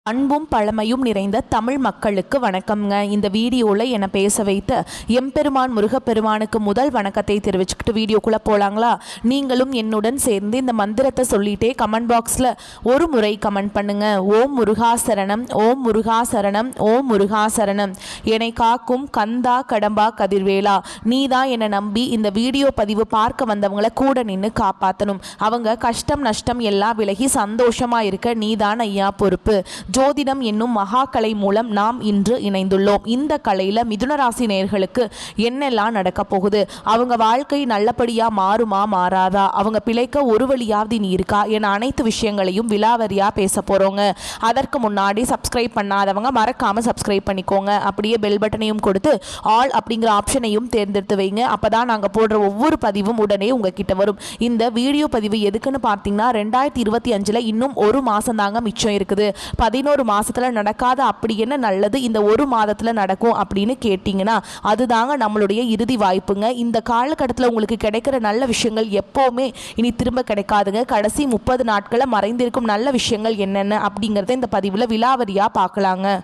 அன்பும் பழமையும் நிறைந்த தமிழ் மக்களுக்கு வணக்கம்ங்க. இந்த வீடியோவில் என்னை பேச வைத்த எம்பெருமான் முருகப்பெருமானுக்கு முதல் வணக்கத்தை தெரிவிச்சுக்கிட்டு வீடியோக்குள்ளே போகலாங்களா? நீங்களும் என்னுடன் சேர்ந்து இந்த மந்திரத்தை சொல்லிட்டே கமெண்ட் பாக்ஸில் ஒரு முறை கமெண்ட் பண்ணுங்க. ஓம் முருகாசரணம், ஓம் முருகாசரணம், ஓம் முருகாசரணம். என்னை காக்கும் கந்தா கடம்பா கதிர்வேலா, நீ தான் என்னை நம்பி இந்த வீடியோ பதிவு பார்க்க வந்தவங்களை கூட நின்று காப்பாற்றணும். அவங்க கஷ்டம் நஷ்டம் எல்லாம் விலகி சந்தோஷமாக இருக்க நீ தான் ஐயா பொறுப்பு. ஜோதிடம் என்னும் மகாக்கலை மூலம் நாம் இன்று இணைந்துள்ளோம். இந்த கலையில் மிதுனராசி நேயர்களுக்கு என்னெல்லாம் நடக்க போகுது, அவங்க வாழ்க்கை நல்லபடியாக மாறுமா மாறாதா, அவங்க பிழைக்க ஒரு வழியாவது நீ இருக்கா என அனைத்து விஷயங்களையும் விலாவரியாக பேச போகிறோங்க. அதற்கு முன்னாடி சப்ஸ்கிரைப் பண்ணாதவங்க மறக்காமல் சப்ஸ்கிரைப் பண்ணிக்கோங்க. அப்படியே பெல் பட்டனையும் கொடுத்து ஆல் அப்படிங்கிற ஆப்ஷனையும் தேர்ந்தெடுத்து வைங்க. அப்போ தான் நாங்கள் போடுற ஒவ்வொரு பதிவும் உடனே உங்ககிட்ட வரும். இந்த வீடியோ பதிவு எதுக்குன்னு பார்த்தீங்கன்னா 2025 இன்னும் ஒரு மாதம் தாங்க மிச்சம் இருக்குது. 11 மாதத்தில் நடக்காத அப்படி என்ன நல்லது இந்த ஒரு மாதத்தில் நடக்கும் அப்படின்னு கேட்டிங்கன்னா அதுதாங்க நம்மளுடைய இறுதி வாய்ப்புங்க. இந்த காலகட்டத்தில் உங்களுக்கு கிடைக்கிற நல்ல விஷயங்கள் எப்போவுமே இனி திரும்ப கிடைக்காதுங்க. கடைசி 30 நாட்களில் மறைந்திருக்கும் நல்ல விஷயங்கள் என்னென்ன அப்படிங்கிறத இந்த பதிவில் விலாவரியாக பார்க்கலாங்க.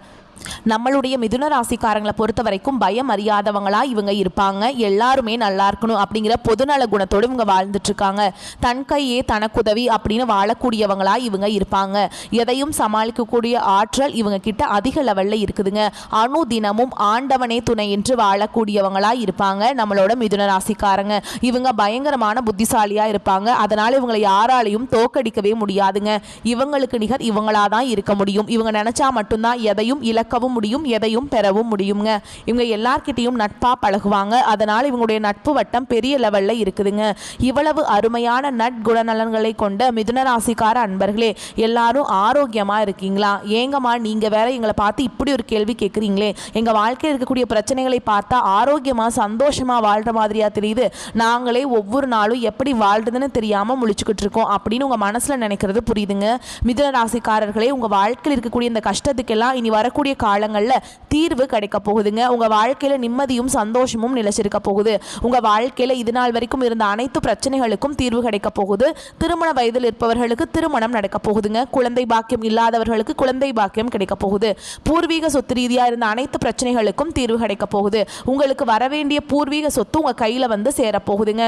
நம்மளுடைய மிதுன ராசிக்காரங்களை பொறுத்த வரைக்கும் பயம் அறியாதவங்களா இவங்க இருப்பாங்க. எல்லாருமே நல்லா இருக்கணும் அப்படிங்கிற பொதுநல குணத்தோடு இவங்க வாழ்ந்துட்டு இருக்காங்க. தன் கையே தனக்குதவி அப்படின்னு வாழக்கூடியவங்களா இவங்க இருப்பாங்க. எதையும் சமாளிக்கக்கூடிய ஆற்றல் இவங்க கிட்ட அதிக லெவல்ல இருக்குதுங்க. அணு தினமும் ஆண்டவனே துணை என்று வாழக்கூடியவங்களா இருப்பாங்க நம்மளோட மிதுன ராசிக்காரங்க. இவங்க பயங்கரமான புத்திசாலியா இருப்பாங்க. அதனால இவங்களை யாராலையும் தோக்கடிக்கவே முடியாதுங்க. இவங்களுக்கு நிகர் இவங்களாதான் இருக்க முடியும். இவங்க நினைச்சா மட்டும்தான் எதையும் இழக்கவும் முடியும், எதையும் பெறவும் முடியுங்க. இவங்க எல்லார்கிட்டையும் நட்பா பழகுவாங்க. அதனால இவங்களுடைய நட்பு வட்டம் பெரிய லெவல்ல இருக்குதுங்க. இவ்வளவு அருமையான நற்குணநலன்களை கொண்ட மிதுன ராசிக்கார அன்பர்களே, எல்லாரும் ஆரோக்கியமா இருக்கீங்களா? ஏங்கம்மா நீங்க வேற எங்களை பார்த்து இப்படி ஒரு கேள்வி கேட்குறீங்களே, எங்க வாழ்க்கையில் இருக்கக்கூடிய பிரச்சனைகளை பார்த்தா ஆரோக்கியமா சந்தோஷமா வாழ்ற மாதிரியா தெரியுது, நாங்களே ஒவ்வொரு நாளும் எப்படி வாழ்றதுன்னு தெரியாம முழிச்சுக்கிட்டு இருக்கோம் அப்படின்னு உங்க மனசுல நினைக்கிறது புரியுதுங்க. மிதுன ராசிக்காரர்களே, உங்க வாழ்க்கையில் இருக்கக்கூடிய இந்த கஷ்டத்துக்கெல்லாம் இனி வரக்கூடிய காலங்களில் தீர்வு கிடைக்க போகுதுங்க. உங்க வாழ்க்கையில நிம்மதியும் சந்தோஷமும் நிலைச்சிருக்க போகுது. உங்க வாழ்க்கையில இது நாள் வரைக்கும் இருந்த அனைத்து பிரச்சனைகளுக்கும் தீர்வு கிடைக்க போகுது. திருமண வயதில் இருப்பவர்களுக்கு திருமணம் நடக்க போகுதுங்க. குழந்தை பாக்கியம் இல்லாதவர்களுக்கு குழந்தை பாக்கியம் கிடைக்க போகுது. பூர்வீக சொத்து ரீதியா இருந்த அனைத்து பிரச்சனைகளுக்கும் தீர்வு கிடைக்க போகுது. உங்களுக்கு வரவேண்டிய பூர்வீக சொத்து உங்க கையில வந்து சேரப்போகுதுங்க.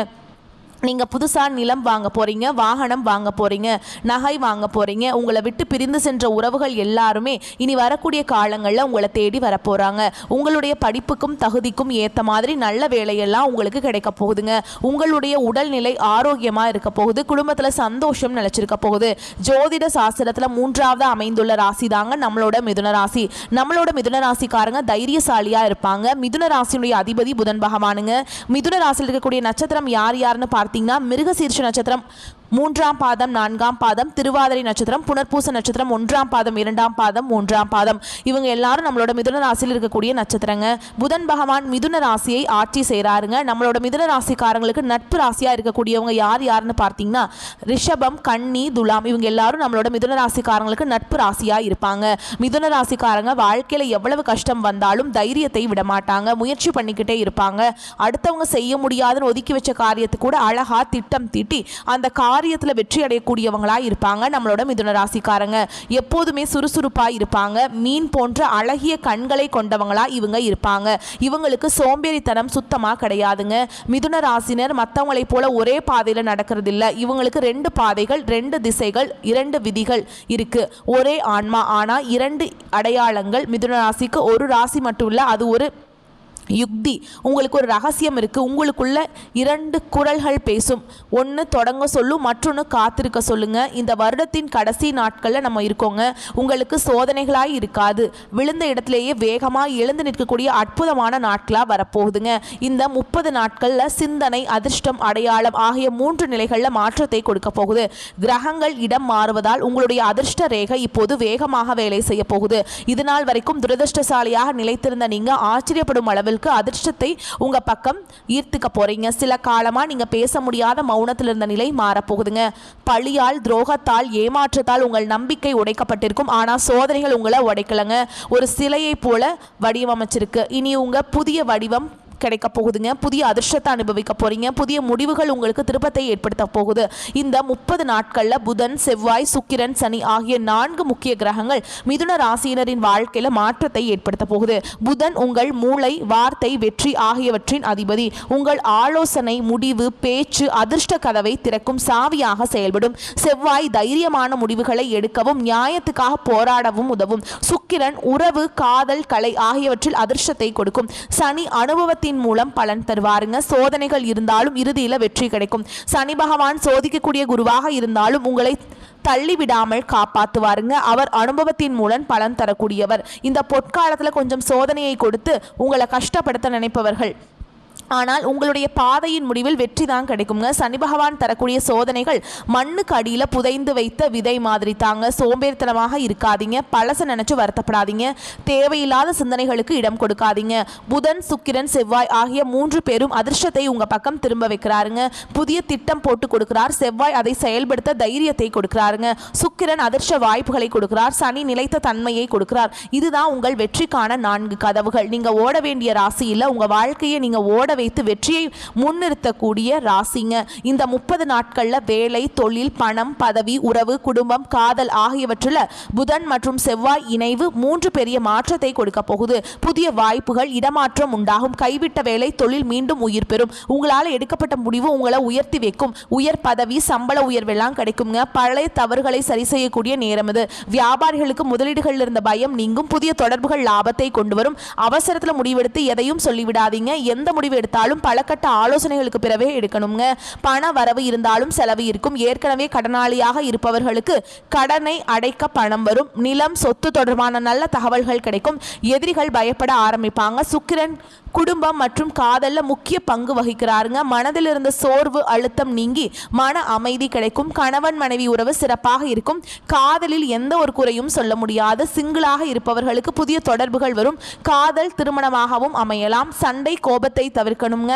நீங்கள் புதுசாக நிலம் வாங்க போகிறீங்க, வாகனம் வாங்க போகிறீங்க, நகை வாங்க போகிறீங்க. உங்களை விட்டு பிரிந்து சென்ற உறவுகள் எல்லாருமே இனி வரக்கூடிய காலங்களில் உங்களை தேடி வரப்போகிறாங்க. உங்களுடைய படிப்புக்கும் தகுதிக்கும் ஏற்ற மாதிரி நல்ல வேலையெல்லாம் உங்களுக்கு கிடைக்க போகுதுங்க. உங்களுடைய உடல்நிலை ஆரோக்கியமாக இருக்க போகுது. குடும்பத்தில் சந்தோஷம் நிலச்சிருக்க போகுது. ஜோதிட சாஸ்திரத்தில் 3வது அமைந்துள்ள ராசி தாங்க நம்மளோட மிதுன ராசி. நம்மளோட மிதுன ராசிக்காரங்க தைரியசாலியாக இருப்பாங்க. மிதுன ராசியுடைய அதிபதி புதன் பகவானுங்க. மிதுன ராசியில் இருக்கக்கூடிய நட்சத்திரம் யார் யாருன்னு பார்த்தீங்கன்னா மிருகசீர்ஷ நட்சத்திரம் 3ஆம் பாதம், 4ஆம் பாதம், திருவாதிரை நட்சத்திரம், புனர்பூச நட்சத்திரம் 1ஆம் பாதம், 2ஆம் பாதம், 3ஆம் பாதம். இவங்க எல்லாரும் நம்மளோட மிதுன ராசியில் இருக்கக்கூடிய நட்சத்திரங்க. புதன் பகவான் மிதுன ராசியை ஆட்சி செய்கிறாருங்க. நம்மளோட மிதுன ராசிக்காரங்களுக்கு நட்பு ராசியா இருக்கக்கூடியவங்க யார் யாருன்னு பார்த்தீங்கன்னா ரிஷபம், கன்னி, துலாம். இவங்க எல்லாரும் நம்மளோட மிதுன ராசிக்காரங்களுக்கு நட்பு ராசியா இருப்பாங்க. மிதுன ராசிக்காரங்க வாழ்க்கையில எவ்வளவு கஷ்டம் வந்தாலும் தைரியத்தை விட மாட்டாங்க. முயற்சி பண்ணிக்கிட்டே இருப்பாங்க. அடுத்தவங்க செய்ய முடியாதுன்னு ஒதுக்கி வச்ச காரியத்தை கூட அழகா திட்டம் தீட்டி அந்த காரியத்தில் வெற்றி அடையக்கூடியவங்களா இருப்பாங்க நம்மளோட மிதுன ராசிக்காரங்க. எப்போதுமே சுறுசுறுப்பா இருப்பாங்க. மீன் போன்ற அழகிய கண்களை கொண்டவங்களா இவங்க இருப்பாங்க. இவங்களுக்கு சோம்பேறித்தனம் சுத்தமா கிடையாதுங்க. மிதுன ராசினர் மற்றவங்களை போல ஒரே பாதையில நடக்கிறது இல்லை. இவங்களுக்கு 2 பாதைகள், 2 திசைகள், 2 விதிகள் இருக்கு. ஒரே ஆன்மா, ஆனா 2 அடையாளங்கள். மிதுன ராசிக்கு ஒரு ராசி மட்டும் இல்லை, அது ஒரு யுக்தி. உங்களுக்கு ஒரு ரகசியம் இருக்குது. உங்களுக்குள்ள 2 குரல்கள் பேசும். ஒன்று தொடங்க சொல்லும், மற்றொன்று காத்திருக்க சொல்லுங்க. இந்த வருடத்தின் கடைசி நாட்களில் நம்ம இருக்கோங்க. உங்களுக்கு சோதனைகளாக இருக்காது. விழுந்த இடத்துலேயே வேகமாக எழுந்து நிற்கக்கூடிய அற்புதமான நாட்களாக வரப்போகுதுங்க. இந்த 30 நாட்களில் சிந்தனை, அதிர்ஷ்டம், அடையாளம் ஆகிய 3 நிலைகளில் மாற்றத்தை கொடுக்க போகுது. கிரகங்கள் இடம் மாறுவதால் உங்களுடைய அதிர்ஷ்ட ரேகை இப்போது வேகமாக வேலை செய்ய போகுது. இதுநாள் வரைக்கும் துரதிருஷ்டசாலியாக நிலைத்திருந்த நீங்க ஆச்சரியப்படும் அளவில் அதிர்ஷ்டத்தை உங்க பக்கம் ஈர்த்துக்க போறீங்க. சில காலமா நீங்க பேச முடியாத மௌனத்தில் இருந்த நிலை மாறப்போகுதுங்க. பழியால், துரோகத்தால், ஏமாற்றத்தால் உங்கள் நம்பிக்கை உடைக்கப்பட்டிருக்கும். ஆனா சோதனைகள் உங்களை உடைக்கலங்க. ஒரு சிலையை போல வடிவமைச்சிருக்கு. இனி உங்க புதிய வடிவம் கிடைக்க போகுதுங்க. புதிய அதிர்ஷ்டத்தை அனுபவிக்க போறீங்க. புதிய முடிவுகள் உங்களுக்கு திருப்பத்தை ஏற்படுத்த போகுது. இந்த 30 நாட்கள்ல புதன், செவ்வாய், சுக்கிரன், சனி ஆகிய 4 முக்கிய கிரகங்கள் மிதுன ராசியினரின் வாழ்க்கையில மாற்றத்தை ஏற்படுத்த போகுது. புதன் உங்கள் மூளை, வார்த்தை, வெற்றி ஆகியவற்றின் அதிபதி. உங்கள் ஆலோசனை, முடிவு, பேச்சு அதிர்ஷ்ட கதவை திறக்கும் சாவியாக செயல்படும். செவ்வாய் தைரியமான முடிவுகளை எடுக்கவும் நியாயத்துக்காக போராடவும் உதவும். சுக்கிரன் உறவு, காதல், கலை ஆகியவற்றில் அதிர்ஷ்டத்தை கொடுக்கும். சனி அனுபவத்தின் மூலம் பலன் தருவாருங்க. சோதனைகள் இருந்தாலும் இறுதியில வெற்றி கிடைக்கும். சனி பகவான் சோதிக்கக்கூடிய குருவாக இருந்தாலும் உங்களை தள்ளிவிடாமல் காப்பாற்றுவாருங்க. அவர் அனுபவத்தின் மூலம் பலன் தரக்கூடியவர். இந்த பொற்காலத்துல கொஞ்சம் சோதனையை கொடுத்து உங்களை கஷ்டப்படுத்த நினைப்பவர்கள், ஆனால் உங்களுடைய பாதையின் முடிவில் வெற்றி தான் கிடைக்குங்க. சனி பகவான் தரக்கூடிய சோதனைகள் மண்ணுக்கு அடியில் புதைந்து வைத்த விதை மாதிரி தாங்க. சோம்பேறித்தனமாக இருக்காதீங்க. பழச நினைச்சு வருத்தப்படாதீங்க. தேவையில்லாத சிந்தனைகளுக்கு இடம் கொடுக்காதீங்க. புதன், சுக்கிரன், செவ்வாய் ஆகிய 3 பேரும் அதிர்ஷ்டத்தை உங்க பக்கம் திரும்ப வைக்கிறாருங்க. புதிய திட்டம் போட்டு கொடுக்கிறார். செவ்வாய் அதை செயல்படுத்த தைரியத்தை கொடுக்கிறாருங்க. சுக்கிரன் அதிர்ஷ்ட வாய்ப்புகளை கொடுக்கிறார். சனி நிலைத்த தன்மையை கொடுக்கிறார். இதுதான் உங்கள் வெற்றிக்கான 4 கதவுகள். நீங்க ஓட வேண்டிய ராசி இல்லை, உங்க வாழ்க்கையை நீங்க ஓட வைத்து வெற்றியை முன்னிறுத்தக்கூடிய ராசிங்க. இந்த 30 நாட்கள்ல வேலை, தொழில், பணம், பதவி, உறவு, குடும்பம், காதல் ஆகியவற்றில் புதன் மற்றும் செவ்வாய் இணைவு 3 பெரிய மாற்றத்தை கொடுக்க போகுது. புதிய வாய்ப்புகள், இடமாற்றம் உண்டாகும். கைவிட்ட வேலை, தொழில் மீண்டும் உயிர் பெறும். உங்களால் எடுக்கப்பட்ட முடிவு உங்களை உயர்த்தி வைக்கும். உயர் பதவி, சம்பள உயர்வெல்லாம் கிடைக்குங்க. பழைய தவறுகளை சரி செய்யக்கூடிய நேரம் இது. வியாபாரிகளுக்கு முதலீடுகளில் இருந்த பயம் நீங்கும். புதிய தொடர்புகள் லாபத்தை கொண்டு வரும். அவசரத்தில் முடிவெடுத்து எதையும் சொல்லிவிடாதீங்க. எந்த முடிவு எடுத்தாலும் பலகட்ட ஆலோசனைகளுக்கு பிறவே எடுக்கணுங்க. பண வரவு இருந்தாலும் செலவு இருக்கும். ஏற்கனவே கடனாளியாக இருப்பவர்களுக்கு கடனை அடைக்க பணம் வரும். நிலம், சொத்து தொடர்பான நல்ல தகவல்கள் கிடைக்கும். எதிரிகள் பயப்பட ஆரம்பிப்பாங்க. சுக்கிரன் குடும்பம் மற்றும் காதல்ல முக்கிய பங்கு வகிக்கிறாருங்க. மனதில் இருந்த சோர்வு, அழுத்தம் நீங்கி மன அமைதி கிடைக்கும். கணவன் மனைவி உறவு சிறப்பாக இருக்கும். காதலில் எந்த ஒரு குறையும் சொல்ல முடியாது. சிங்கிளாக இருப்பவர்களுக்கு புதிய தொடர்புகள் வரும். காதல் திருமணமாகவும் அமையலாம். சண்டை, கோபத்தை தவிர்க்கணுங்க.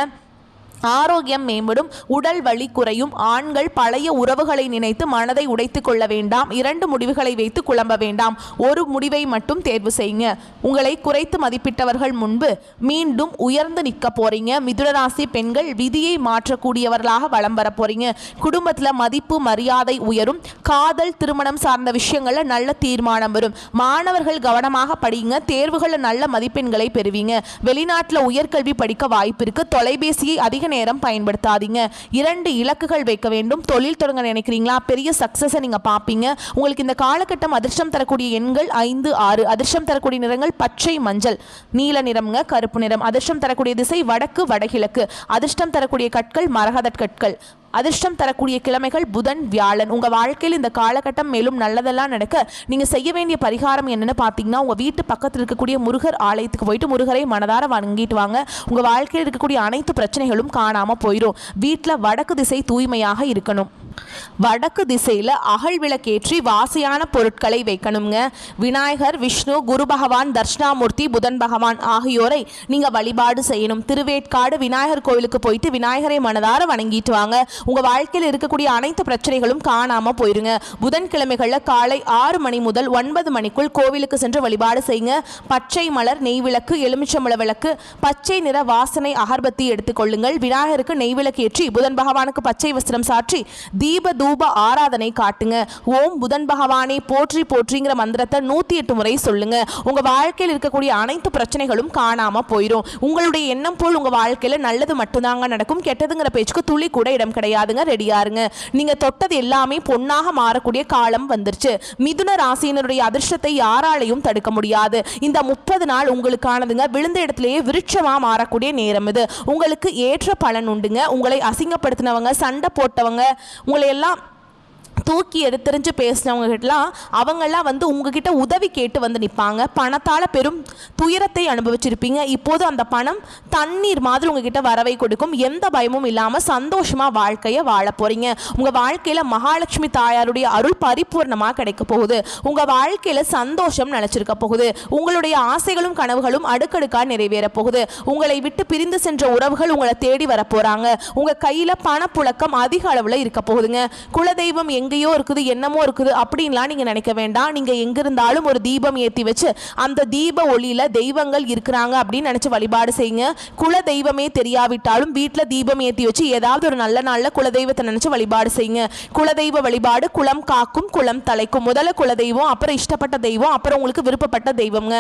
ஆரோக்கியம் மேம்படும். உடல் வலி குறையும். ஆண்கள் பழைய உறவுகளை நினைத்து மனதை உடைத்துக் கொள்ள வேண்டாம். 2 முடிவுகளை வைத்து குழம்ப வேண்டாம். ஒரு முடிவை மட்டும் தேர்வு செய்யுங்க. உங்களை குறைத்து மதிப்பிட்டவர்கள் முன்பு மீண்டும் உயர்ந்து நிற்க போறீங்க. மிதுனராசி பெண்கள் விதியை மாற்றக்கூடியவர்களாக வலம் வர போறீங்க. குடும்பத்தில் மதிப்பு, மரியாதை உயரும். காதல், திருமணம் சார்ந்த விஷயங்கள்ல நல்ல தீர்மானம் வரும். மாணவர்கள் கவனமாக படிங்க. தேர்வுகளில் நல்ல மதிப்பெண்களை பெறுவீங்க. வெளிநாட்டில் உயர்கல்வி படிக்க வாய்ப்பு இருக்கு. தொலைபேசியை அதிக நேரம் பயன்படுத்தாதீங்க. 2 இலக்குகள் வைக்க வேண்டும். தொழில் தொடங்க நினைக்கிறீங்களா? பெரிய சக்சஸை நீங்க பாப்பீங்க. உங்களுக்கு இந்த காலகட்டம் அதிர்ஷ்டம் தரக்கூடிய எண்கள் 5, 6. அதிர்ஷ்டம் தரக்கூடிய நிறங்கள் பச்சை, மஞ்சள், நீல நிறம்ங்க, கருப்பு நிறம். அதிர்ஷ்டம் தரக்கூடிய திசை வடக்கு, வடகிழக்கு. அதிர்ஷ்டம் தரக்கூடிய கற்கள் மரகத கற்கள். அதிர்ஷ்டம் தரக்கூடிய கிழமைகள் புதன், வியாழன். உங்க வாழ்க்கையில் இந்த காலகட்டம் மேலும் நல்லதெல்லாம் நடக்க நீங்க செய்ய வேண்டிய பரிகாரம் என்னன்னு பார்த்தீங்கன்னா, உங்க வீட்டு பக்கத்தில் இருக்கக்கூடிய முருகர் ஆலயத்துக்கு போயிட்டு முருகரை மனதார வணங்கிட்டு வாங்க. உங்க வாழ்க்கையில் இருக்கக்கூடிய அனைத்து பிரச்சனைகளும் காணாம போயிடும். வீட்டில் வடக்கு திசை தூய்மையாக இருக்கணும். வடக்கு திசையில் அகல் விளக்கேற்றி வாசியான பொருட்களை வைக்கணுங்க. விநாயகர், விஷ்ணு, குரு பகவான், தர்ஷனாமூர்த்தி, புதன் பகவான் ஆகியோரை நீங்க வழிபாடு செய்யணும். திருவேற்காடு விநாயகர் கோவிலுக்கு போயிட்டு விநாயகரை மனதார வணங்கிட்டு வாங்க. உங்க வாழ்க்கையில் இருக்கக்கூடிய அனைத்து பிரச்சனைகளும் காணாம போயிருங்க. புதன்கிழமைகள்ல காலை 6 மணி முதல் 9 மணிக்குள் கோவிலுக்கு சென்று வழிபாடு செய்யுங்க. பச்சை மலர், நெய் விளக்கு, எலுமிச்சம்பழ விளக்கு, பச்சை நிற வாசனை அகர்பத்தி எடுத்துக்கொள்ளுங்கள். விநாயகருக்கு நெய் விளக்கு ஏற்றி புதன் பகவானுக்கு பச்சை வஸ்திரம் சாற்றி தீப தூப ஆராதனை காட்டுங்க. ஓம் புதன் பகவானை போற்றி போற்றிங்கிற மந்திரத்தை 108 முறை சொல்லுங்க. உங்க வாழ்க்கையில் இருக்கக்கூடிய அனைத்து பிரச்சனைகளும் காணாம போயிடும். உங்களுடைய எண்ணம் போல் உங்க வாழ்க்கையில நல்லது மட்டும்தாங்க நடக்கும். கெட்டதுங்கிற பேச்சுக்கு துளி கூட இடம் கிடையாதுங்க. ரெடியாருங்க. நீங்க தொட்டது எல்லாமே பொன்னாக மாறக்கூடிய காலம் வந்துருச்சு. மிதுன ராசியினருடைய அதிர்ஷ்டத்தை யாராலையும் தடுக்க முடியாது. இந்த 30 நாள் உங்களுக்கானதுங்க. விழுந்த இடத்திலேயே விருட்சமா மாறக்கூடிய நேரம் இது. உங்களுக்கு ஏற்ற பலன் உண்டுங்க. உங்களை அசிங்கப்படுத்தினவங்க, சண்டை போட்டவங்க, உங்களை எல்லாம் தூக்கி எடுத்தறிஞ்சு பேசினவங்க கிட்டலாம் அவங்கெல்லாம் வந்து உங்ககிட்ட உதவி கேட்டு வந்து நிற்பாங்க. பணத்தால் பெரும் துயரத்தை அனுபவிச்சிருப்பீங்க. இப்போது அந்த பணம் தண்ணீர் மாதிரி உங்ககிட்ட வரவை கொடுக்கும். எந்த பயமும் இல்லாமல் சந்தோஷமாக வாழ்க்கையை வாழ போகிறீங்க. உங்கள் வாழ்க்கையில் மகாலட்சுமி தாயாருடைய அருள் பரிபூர்ணமாக கிடைக்க போகுது. உங்கள் வாழ்க்கையில் சந்தோஷம் நிலச்சிருக்க போகுது. உங்களுடைய ஆசைகளும் கனவுகளும் அடுக்கடுக்காக நிறைவேற போகுது. உங்களை விட்டு பிரிந்து சென்ற உறவுகள் உங்களை தேடி வர போகிறாங்க. உங்கள் கையில் பணப்புழக்கம் அதிக அளவில் இருக்க போகுதுங்க. குலதெய்வம் எங்கேயோ எப்படியோ இருக்குது, என்னமோ இருக்குது அப்படின்லாம் நீங்க நினைக்க வேண்டாம். நீங்க எங்க இருந்தாலும் ஒரு தீபம் ஏற்றி வச்சு அந்த தீப ஒளியில தெய்வங்கள் இருக்கிறாங்க அப்படின்னு நினைச்சு வழிபாடு செய்யுங்க. குல தெய்வமே தெரியாவிட்டாலும் வீட்டில் தீபம் ஏற்றி வச்சு ஏதாவது ஒரு நல்ல நாளில் குலதெய்வத்தை நினைச்சு வழிபாடு செய்யுங்க. குலதெய்வ வழிபாடு குலம் காக்கும் குலம் தலைக்கும். முதல்ல குலதெய்வம், அப்புறம் இஷ்டப்பட்ட தெய்வம், அப்புறம் உங்களுக்கு விருப்பப்பட்ட தெய்வங்க.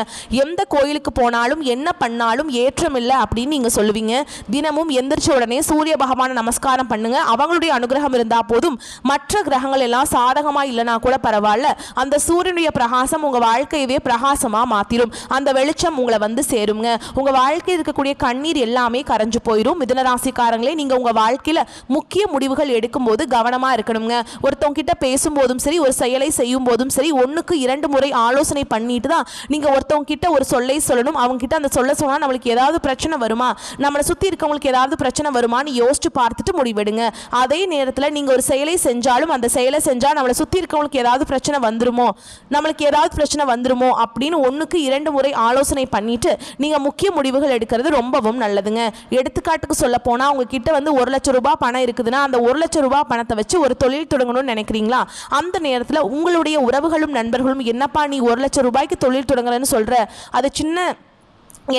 எந்த கோயிலுக்கு போனாலும் என்ன பண்ணாலும் ஏற்றம் இல்லை அப்படின்னு நீங்க சொல்லுவீங்க. தினமும் எந்திரிச்ச உடனே சூரிய பகவானை நமஸ்காரம் பண்ணுங்க. அவங்களுடைய அனுகிரகம் இருந்தா போதும். மற்ற கிரகங்கள் எல்லாம் சாதகமா இல்லைனா கூட பரவாயில்ல, அந்த சூரியனுடைய பிரகாசம் உங்க வாழ்க்கையவே பிரகாசமா மாத்திரும். அந்த வெளிச்சம் உங்களை வந்து சேருங்க. உங்க வாழ்க்கையில் இருக்கக்கூடிய கண்ணீர் எல்லாமே கரைஞ்சு போயிடும். மிதுன ராசிக்காரங்களே, நீங்க உங்க வாழ்க்கையில முக்கிய முடிவுகள் எடுக்கும்போது கவனமா இருக்கணுங்க. ஒருத்தவங்க கிட்ட பேசும்போதும் சரி, ஒரு செயலை செய்யும் போதும் சரி, 1க்கு 2 முறை ஆலோசனை பண்ணிட்டு தான் நீங்க ஒருத்தவங்க கிட்ட ஒரு சொல்லை சொல்லணும். அவங்க கிட்ட அந்த சொல்ல சொன்னா நம்மளுக்கு ஏதாவது பிரச்சனை வருமா, நம்மளை சுத்தி இருக்கவங்களுக்கு ஏதாவது பிரச்சனை வருமான்னு யோசிச்சு பார்த்துட்டு முடிவெடுங்க. அதே நேரத்தில் நீங்க ஒரு செயலை செஞ்சாலும் அந்த செயலை செஞ்சா நம்மளை சுத்தி இருக்கவங்களுக்கு ஏதாவது பிரச்சனை வந்துருமோ, நம்மளுக்கு ஏதாவது பிரச்சனை வந்துருமோ அப்படின்னு 1க்கு 2 முறை ஆலோசனை பண்ணிட்டு நீங்க முக்கிய முடிவுகள் எடுக்கிறது ரொம்பவும் நல்லதுங்க. எடுத்துக்காட்டுக்கு சொல்ல போனா, உங்ககிட்ட வந்து 1 லட்சம் ரூபாய் பணம் இருக்குதுன்னா அந்த 1 லட்சம் ரூபாய் பணத்தை வச்சு ஒரு தொழில் தொடங்கணும்னு நினைக்கிறீங்களா, அந்த நேரத்தில் உங்களுடைய உறவுகளும் நண்பர்களும் என்னப்பா நீ 1 லட்சம் ரூபாய்க்கு தொழில் தொடங்குறேன்னு சொல்ற, அது சின்ன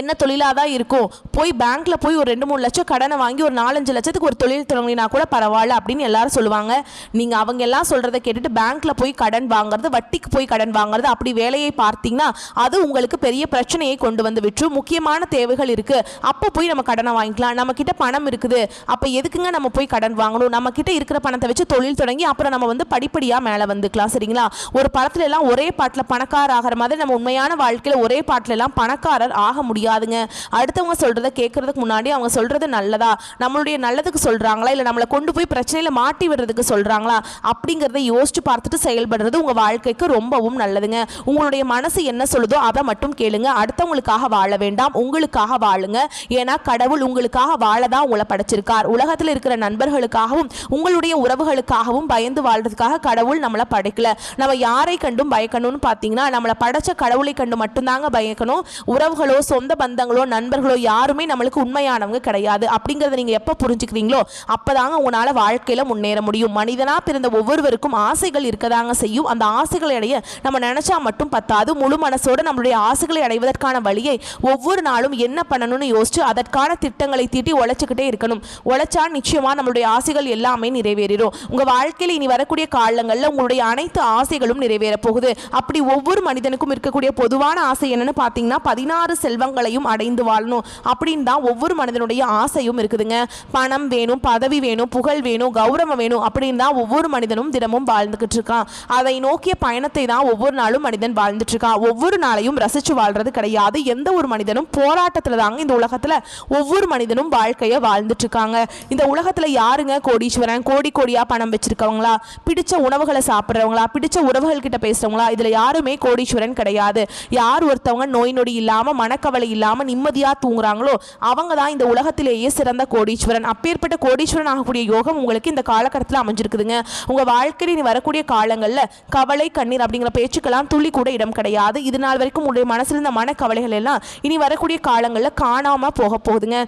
என்ன தொழிலாக தான் இருக்கும், போய் பேங்க்கில் போய் ஒரு 2-3 லட்சம் கடனை வாங்கி ஒரு 4-5 லட்சத்துக்கு ஒரு தொழில் தொடங்கினா கூட பரவாயில்ல அப்படின்னு எல்லாரும் சொல்லுவாங்க. நீங்கள் அவங்க எல்லாம் சொல்கிறத கேட்டுட்டு பேங்க்கில் போய் கடன் வாங்குறது, வட்டிக்கு போய் கடன் வாங்குறது, அப்படி வேலையை பார்த்தீங்கன்னா அது உங்களுக்கு பெரிய பிரச்சனையை கொண்டு வந்து விட்டுரும். முக்கியமான தேவைகள் இருக்குது, அப்போ போய் நம்ம கடனை வாங்கிக்கலாம். நம்மக்கிட்ட பணம் இருக்குது, அப்போ எதுக்குங்க நம்ம போய் கடன் வாங்கணும், நம்மக்கிட்ட இருக்கிற பணத்தை வச்சு தொழில் தொடங்கி அப்புறம் நம்ம வந்து படிப்படியாக மேலே வந்துக்கலாம். சரிங்களா? ஒரு படத்துல எல்லாம் ஒரே பாட்டில் பணக்காரர் ஆகிற மாதிரி நம்ம உண்மையான வாழ்க்கையில் ஒரே பாட்டில் எல்லாம் பணக்காரர் ஆக முடியாதுங்க. அடுத்தவங்க சொல்றத கேட்கறதுக்கு முன்னாடி அவங்க சொல்றது நல்லதா, நம்மளுடைய நல்லதுக்கு சொல்றாங்களா, இல்ல நம்மளை கொண்டு போய் பிரச்சனையில மாட்டி விடுறதுக்கு சொல்றாங்களா அப்படிங்கறத யோசிச்சு பார்த்துட்டு செயல்படுறது உங்க வாழ்க்கைக்கு ரொம்பவும் நல்லதுங்க. உங்களுடைய மனசு என்ன சொல்லுதோ அதை மட்டும் கேளுங்க. அடுத்தவங்களுக்காக வாழ வேண்டாம், உங்களுக்காக வாழுங்க. ஏன்னா கடவுள் உங்களுக்காக வாழதான் உங்களை படைச்சிருக்கார். உலகத்தில் இருக்கிற நண்பர்களுக்காகவும் உங்களுடைய உறவுகளுக்காகவும் பயந்து வாழ்றதுக்காக கடவுள் நம்மளை படைக்கல. நம்ம யாரை கண்டும் பயக்கணும்னு பார்த்தீங்கன்னா, நம்மளை படைச்ச கடவுளை கண்டு மட்டும்தாங்க பயக்கணும். உறவுகளோ சொந்த பந்தங்களோ நண்பர்களோ யாருமே நம்மளுக்கு உண்மையானவங்க கிடையாது. அப்படிங்கறத நீங்க எப்ப புரிஞ்சுக்கிறீங்களோ அப்பதாங்க உங்களால வாழ்க்கையில முன்னேற முடியும். மனிதனா பிறந்த ஒவ்வொருவருக்கும் ஆசைகள் இருக்கதாங்க செய்யும். அந்த ஆசைகளை அடைய நம்ம நினைச்சா மட்டும் பத்தாது. முழு மனசோட நம்மளுடைய ஆசைகளை அடைவதற்கான வழியை ஒவ்வொரு நாளும் என்ன பண்ணணும்னு யோசிச்சு அதற்கான திட்டங்களை தீட்டி உழைச்சுக்கிட்டே இருக்கணும். உழைச்சா நிச்சயமா நம்மளுடைய ஆசைகள் எல்லாமே நிறைவேறும். உங்க வாழ்க்கையில இனி வரக்கூடிய காலங்கள்ல உங்களுடைய அனைத்து ஆசைகளும் நிறைவேற போகுது. அப்படி ஒவ்வொரு மனிதனுக்கும் இருக்கக்கூடிய பொதுவான ஆசை என்னன்னு பாத்தீங்கன்னா, 16 செல்வங்களையும் அடைந்து வாழணும் அப்படின்னு தான் ஒவ்வொரு மனிதனுடைய ஆசையும் இருக்குதுங்க. பணம் வேணும், பதவி வேணும், புகழ் வேணும், கௌரவம் வேணும் அப்படின்னு தான் ஒவ்வொரு மனிதனும் தினமும் வாழ்ந்துகிட்டு இருக்கான். அதை நோக்கிய பயணத்தை தான் ஒவ்வொரு நாளும் மனிதன் வாழ்ந்துட்டு இருக்கான். ஒவ்வொரு நாளையும் ரசிச்சு வாழ்றது கிடையாது. எந்த ஒரு மனிதனும் போராட்டத்துல தாங்க இந்த உலகத்துல ஒவ்வொரு மனிதனும் வாழ்க்கைய வாழ்ந்துட்டு இருக்காங்க. இந்த உலகத்துல யாருங்க கோடீஸ்வரன், கோடி கோடியா பணம் வச்சிருக்கவங்களா, பிடிச்ச உணவுகளை சாப்பிட்றவங்களா, பிடிச்ச உறவுகள் கிட்ட பேசுறவங்களா, இதுல யாருமே கோடீஸ்வரன் கிடையாது. யார் ஒருத்தவங்க நோய் நொடி இல்லாம மனக்கவலை இல்லாம நிம்மதியா தூங்குறாங்களோ அவங்க தான் இந்த உலகத்திலேயே சிறந்த கோடீஸ்வரன். அப்பேற்பட்ட கோடீஸ்வரன் ஆகக்கூடிய யோகம் உங்களுக்கு இந்த காலகட்டத்தில் அமைஞ்சிருக்குதுங்க. உங்க வாழ்க்கையில் இனி வரக்கூடிய காலங்கள்ல கவலை கண்ணீர் அப்படிங்கிற பேச்சுக்கெல்லாம் துளி கூட இடம் கிடையாது. இது நாள் வரைக்கும் உங்களுடைய மனசுல இருந்த மனக்கவலைகள் எல்லாம் இனி வரக்கூடிய காலங்கள்ல காணாம போக போகுதுங்க.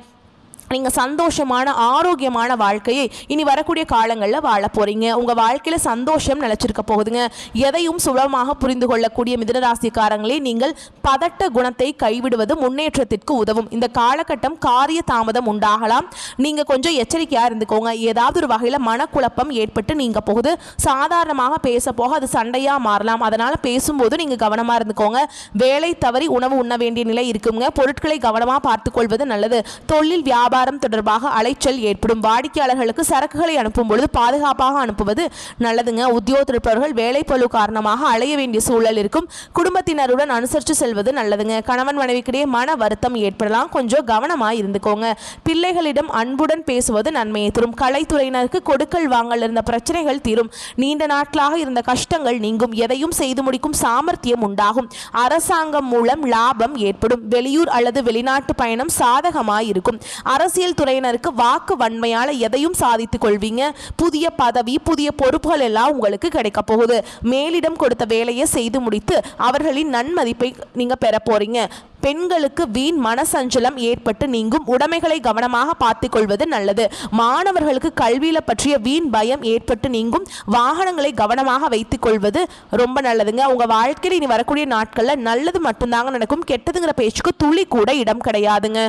நீங்க சந்தோஷமான ஆரோக்கியமான வாழ்க்கையை இனி வரக்கூடிய காலங்களில் வாழ போறீங்க. உங்க வாழ்க்கையில சந்தோஷம் நிலைச்சிருக்க போகுதுங்க. எதையும் சுலபமாக புரிந்து கொள்ளக்கூடிய மிதுனராசிக்காரங்களே, நீங்கள் பதட்ட குணத்தை கைவிடுவது முன்னேற்றத்திற்கு உதவும். இந்த காலகட்டம் காரிய தாமதம் உண்டாகலாம். நீங்க கொஞ்சம் எச்சரிக்கையா இருந்துக்கோங்க. ஏதாவது ஒரு வகையில மனக்குழப்பம் ஏற்பட்டு நீங்க போகுது. சாதாரணமாக பேச போக அது சண்டையா மாறலாம். அதனால பேசும்போது நீங்க கவனமா இருந்துக்கோங்க. வேலை தவறி உணவு உண்ண வேண்டிய நிலை இருக்குங்க. பொருட்களை கவனமா பார்த்துக் கொள்வது நல்லது. தொழில் வியாபாரம் தொடர்பாக அலைச்சல் ஏற்படும். வாடிக்கையாளர்களுக்கு சரக்குகளை அனுப்பும் பொழுது பாதுகாப்பாக அனுப்புவது நல்லதுங்க. உத்தியோகத்தில் இருப்பவர்கள் வேலை பளு காரணமாக அலைய வேண்டிய சூழல் இருக்கும். குடும்பத்தினருடன் அனுசரித்து செல்வது நல்லதுங்க. கணவன் மனைவிக்கிடையே மன வருத்தம் ஏற்படலாம். கொஞ்சம் கவனமாக இருந்துக்கோங்க. பிள்ளைகளிடம் அன்புடன் பேசுவது நன்மையை தரும். கலைத்துறையினருக்கு கொடுக்கல் வாங்கல் இருந்த பிரச்சனைகள் தீரும். நீண்ட நாட்களாக இருந்த கஷ்டங்கள் நீங்கும். எதையும் செய்து முடிக்கும் சாமர்த்தியம் உண்டாகும். அரசாங்கம் மூலம் லாபம் ஏற்படும். வெளியூர் அல்லது வெளிநாட்டு பயணம் சாதகமாக இருக்கும். அரசியல் துறையினருக்கு வாக்கு வன்மையால் எதையும் சாதித்துக் கொள்வீங்க. புதிய பதவி, புதிய பொறுப்புகள் எல்லாம் உங்களுக்கு கிடைக்க போகுது. மேலிடம் கொடுத்த வேலையை செய்து முடித்து அவர்களின் நன்மதிப்பை நீங்க பெற போறீங்க. பெண்களுக்கு வீண் மனசஞ்சலம் ஏற்பட்டு நீங்கும். உடைமைகளை கவனமாக பார்த்துக் கொள்வது நல்லது. மாணவர்களுக்கு கல்வியில பற்றிய வீண் பயம் ஏற்பட்டு நீங்கும். வாகனங்களை கவனமாக வைத்துக் கொள்வது ரொம்ப நல்லதுங்க. உங்க வாழ்க்கையில் இனி வரக்கூடிய நாட்கள்ல நல்லது மட்டும்தாங்க நடக்கும். கெட்டதுங்கிற பேச்சுக்கு துளி கூட இடம் கிடையாதுங்க.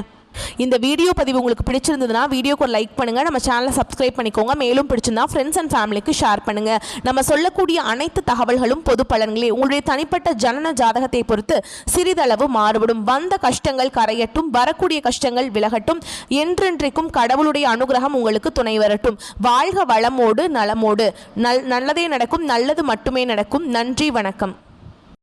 இந்த வீடியோ பதிவு உங்களுக்கு பிடிச்சிருந்ததுன்னா வீடியோக்கு ஒரு லைக் பண்ணுங்க. நம்ம சேனலை சப்ஸ்கிரைப் பண்ணிக்கோங்க. மேலும் பிடிச்சிருந்தா ஃப்ரெண்ட்ஸ் அண்ட் ஃபேமிலிக்கு ஷேர் பண்ணுங்க. நம்ம சொல்லக்கூடிய அனைத்து தகவல்களும் பொது பலன்களே. உங்களுடைய தனிப்பட்ட ஜனன ஜாதகத்தை பொறுத்து சிறிதளவு மாறுபடும். வந்த கஷ்டங்கள் கரையட்டும், வரக்கூடிய கஷ்டங்கள் விலகட்டும். என்றென்றைக்கும் கடவுளுடைய அனுகிரகம் உங்களுக்கு துணை வரட்டும். வாழ்க வளமோடு நலமோடு. நல்லதே நடக்கும், நல்லது மட்டுமே நடக்கும். நன்றி, வணக்கம்.